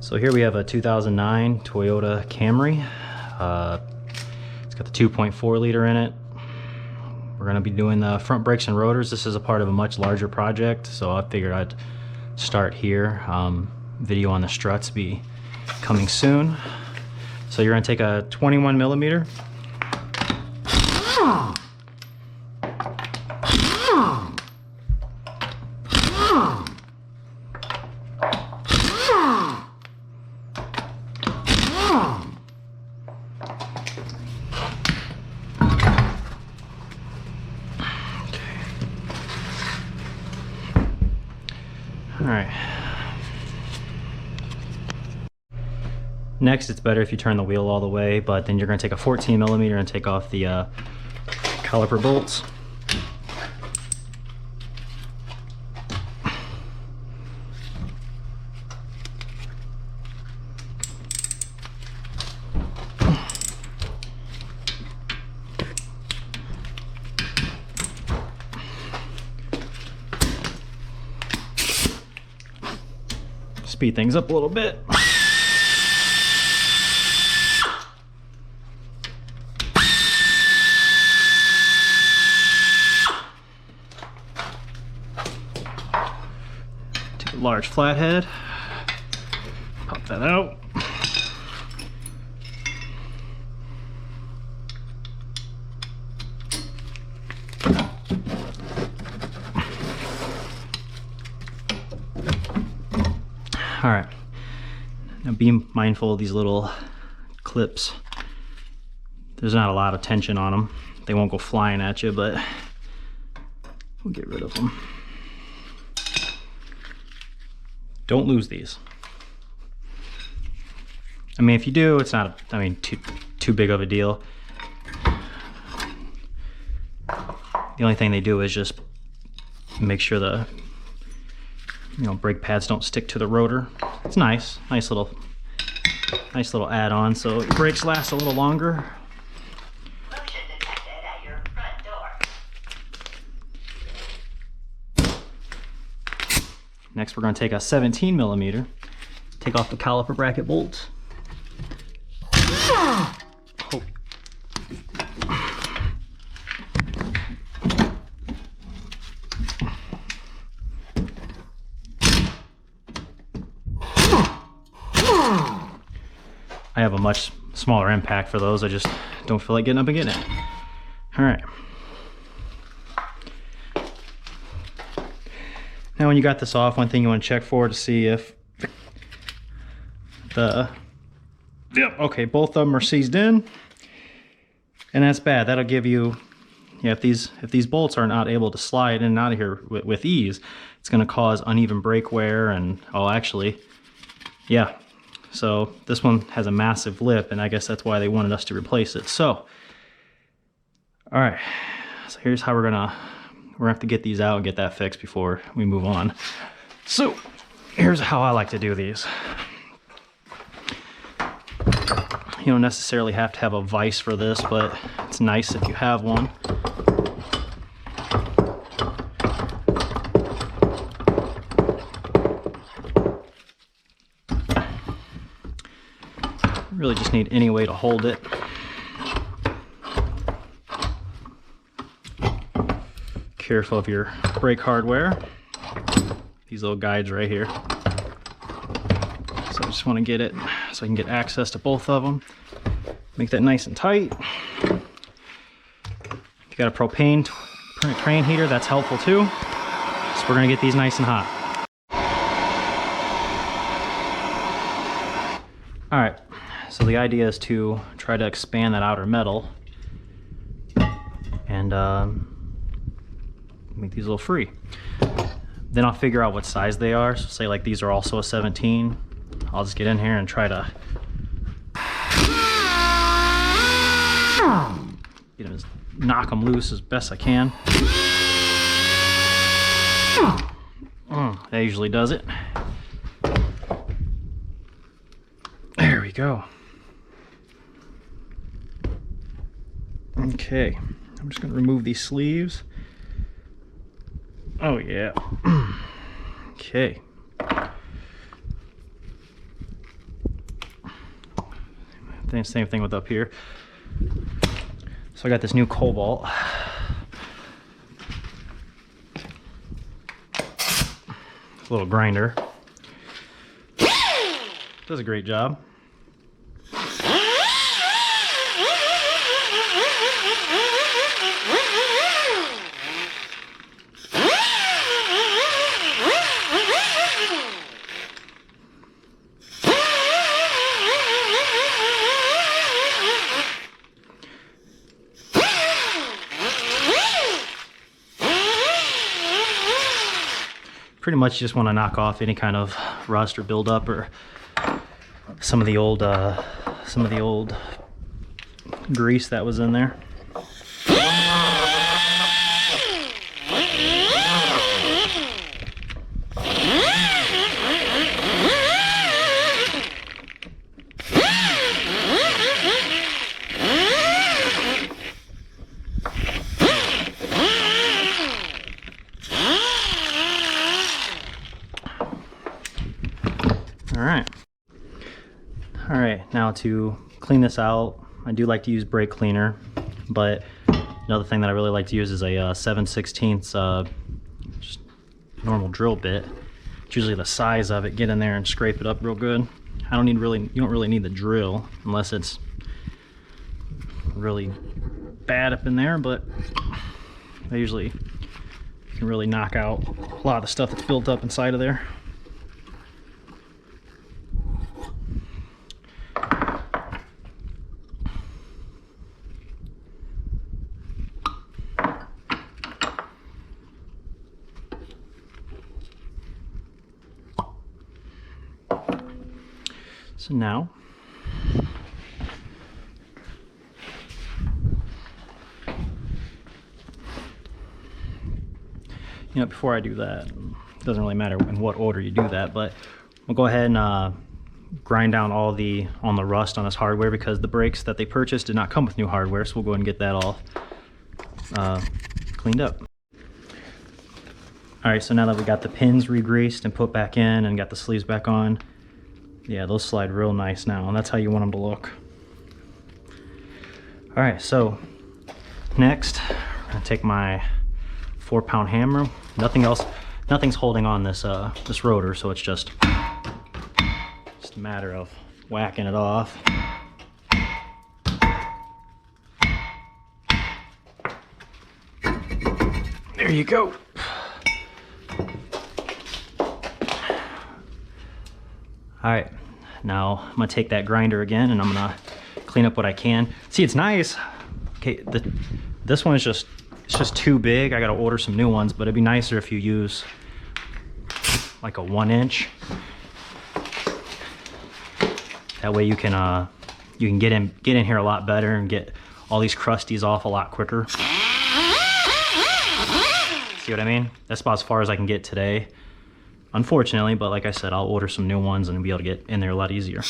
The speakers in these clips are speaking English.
So here we have a 2009 Toyota Camry. It's got the 2.4 liter in it. We're going to be doing the front brakes and rotors. This is a part of a much larger project, so I figured I'd start here. Video on the struts be coming soon. So you're going to take a 21 millimeter. All right. Next, it's better if you turn the wheel all the way, but then you're going to take a 14 millimeter and take off the caliper bolts. Speed things up a little bit. Take a large flathead, pop that out. All right, now be mindful of these little clips. There's not a lot of tension on them. They won't go flying at you, but we'll get rid of them. Don't lose these. I mean, if you do, it's not, too big of a deal. The only thing they do is just make sure the brake pads don't stick to the rotor. It's nice little add-on, so your brakes last a little longer. Motion detected at your front door. Next, we're going to take a 17 millimeter, take off the caliper bracket bolts. Oh. I have a much smaller impact for those. I just don't feel like getting up and getting it. All right. Now when you got this off, one thing you want to check for to see if okay, both of them are seized in. And that's bad. That'll give you, if these bolts are not able to slide in and out of here with ease, it's going to cause uneven brake wear and, so this one has a massive lip, and I guess that's why they wanted us to replace it. So, all right, so here's how we're gonna have to get these out and get that fixed before we move on. So here's how I like to do these. You don't necessarily have to have a vise for this, but it's nice if you have one. Really just need any way to hold it. Careful of your brake hardware. These little guides right here. So I just want to get it so I can get access to both of them. Make that nice and tight. If you got a propane train heater, that's helpful too. So we're gonna get these nice and hot. All right. So the idea is to try to expand that outer metal and make these a little free. Then I'll figure out what size they are. So say like these are also a 17. I'll just get in here and try to knock them loose as best I can. That usually does it. There we go. Okay, I'm just going to remove these sleeves. Oh yeah. Okay. Same thing with up here. So I got this new Cobalt. Little grinder. Does a great job. Pretty much just want to knock off any kind of rust or buildup or some of the old grease that was in there. All right, now to clean this out, I do like to use brake cleaner, but another thing that I really like to use is a 7/16 just normal drill bit. It's usually the size of it. Get in there and scrape it up real good. You don't really need the drill unless it's really bad up in there, but they usually can really knock out a lot of the stuff that's built up inside of there. So now, before I do that, it doesn't really matter in what order you do that, but we'll go ahead and grind down all on the rust on this hardware, because the brakes that they purchased did not come with new hardware, so we'll go ahead and get that all cleaned up. All right, so now that we got the pins re-greased and put back in and got the sleeves back on, yeah, those slide real nice now, and that's how you want them to look. All right, so next, I'm gonna take my 4-pound hammer. Nothing's holding on this this rotor, so it's just a matter of whacking it off. There you go. All right, now I'm gonna take that grinder again and I'm gonna clean up what I can. See, it's nice. Okay, this one is it's just too big. I gotta order some new ones, but it'd be nicer if you use like a 1-inch. That way you can get in here a lot better and get all these crusties off a lot quicker. See what I mean? That's about as far as I can get today, unfortunately, but like I said, I'll order some new ones and be able to get in there a lot easier.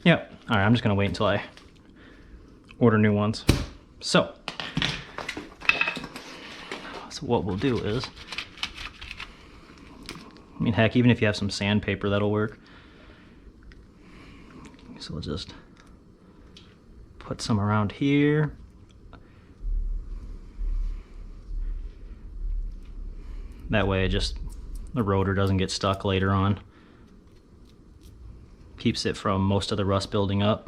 Yep. All right, I'm just gonna wait until I order new ones. So what we'll do is, I mean, heck, even if you have some sandpaper, that'll work. So we'll just put some around here. That way the rotor doesn't get stuck later on. Keeps it from most of the rust building up.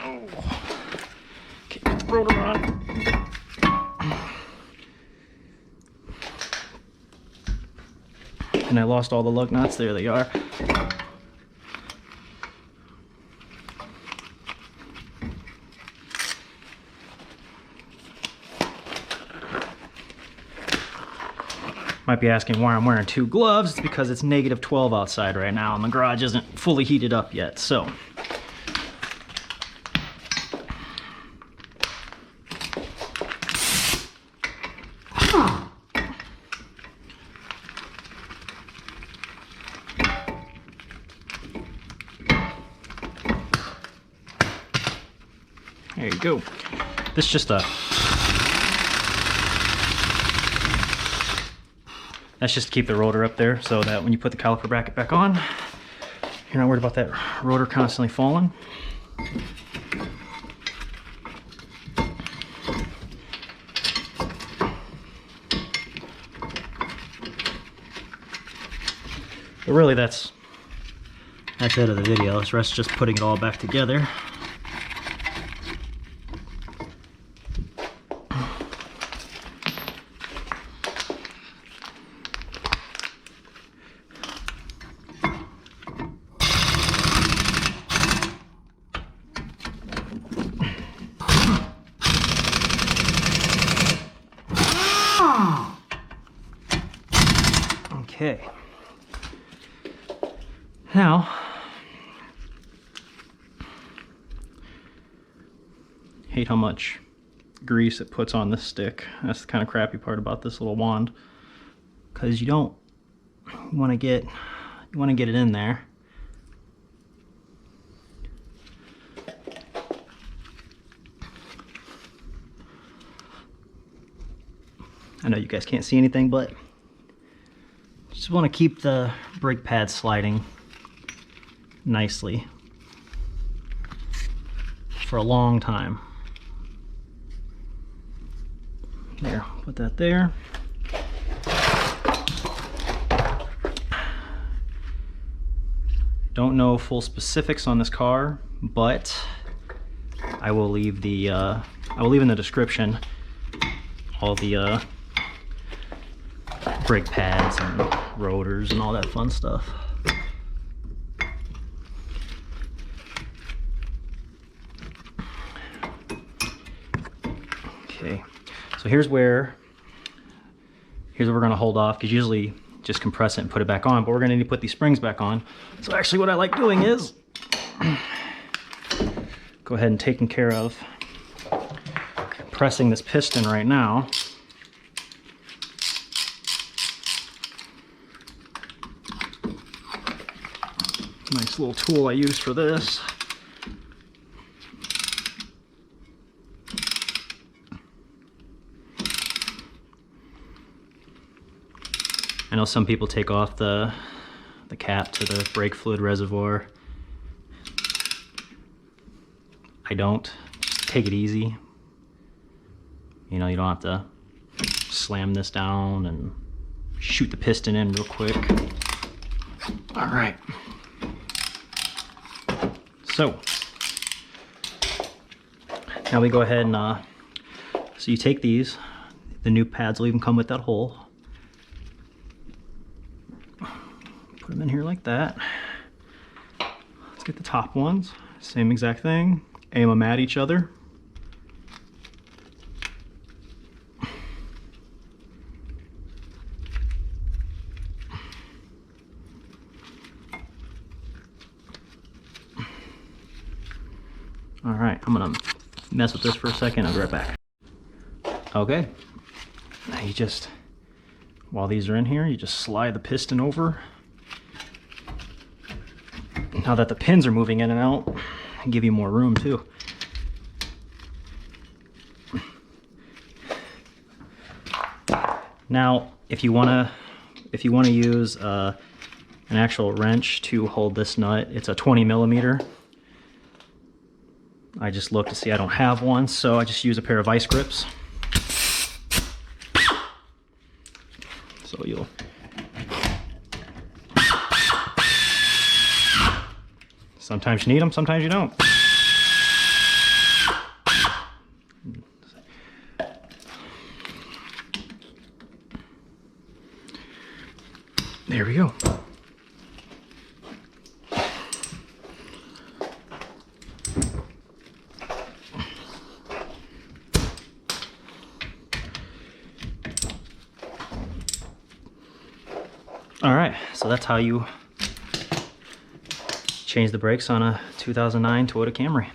Oh. Okay, put the rotor on. And I lost all the lug nuts. There they are. Might be asking why I'm wearing 2 gloves. It's because it's -12 outside right now and the garage isn't fully heated up yet. So There you go. This is just a... That's just to keep the rotor up there so that when you put the caliper bracket back on, you're not worried about that rotor constantly falling. But really that's it of the video. The rest is just putting it all back together. Okay. Now, hate how much grease it puts on this stick. That's the kind of crappy part about this little wand, because you want to get it in there. I know you guys can't see anything, but just want to keep the brake pad sliding nicely for a long time. There, put that there. Don't know full specifics on this car, but I will leave in the description all the brake pads and rotors and all that fun stuff. Okay, so here's where we're going to hold off, because usually just compress it and put it back on, but we're going to need to put these springs back on. So actually what I like doing is go ahead and taking care of pressing this piston right now. Nice little tool I use for this. I know some people take off the cap to the brake fluid reservoir. I don't. Just take it easy. You know, you don't have to slam this down and shoot the piston in real quick. All right. So now we go ahead and so you take these, the new pads will even come with that hole. Put them in here like that. Let's get the top ones, same exact thing, aim them at each other. All right, I'm gonna mess with this for a second. I'll be right back. Okay, now you just, while these are in here, you just slide the piston over. Now that the pins are moving in and out, give you more room too. Now, if you wanna use an actual wrench to hold this nut, it's a 20 millimeter. I just looked to see I don't have one, so I just use a pair of vice grips. So you'll sometimes you need them, sometimes you don't. There we go. All right, so that's how you change the brakes on a 2009 Toyota Camry.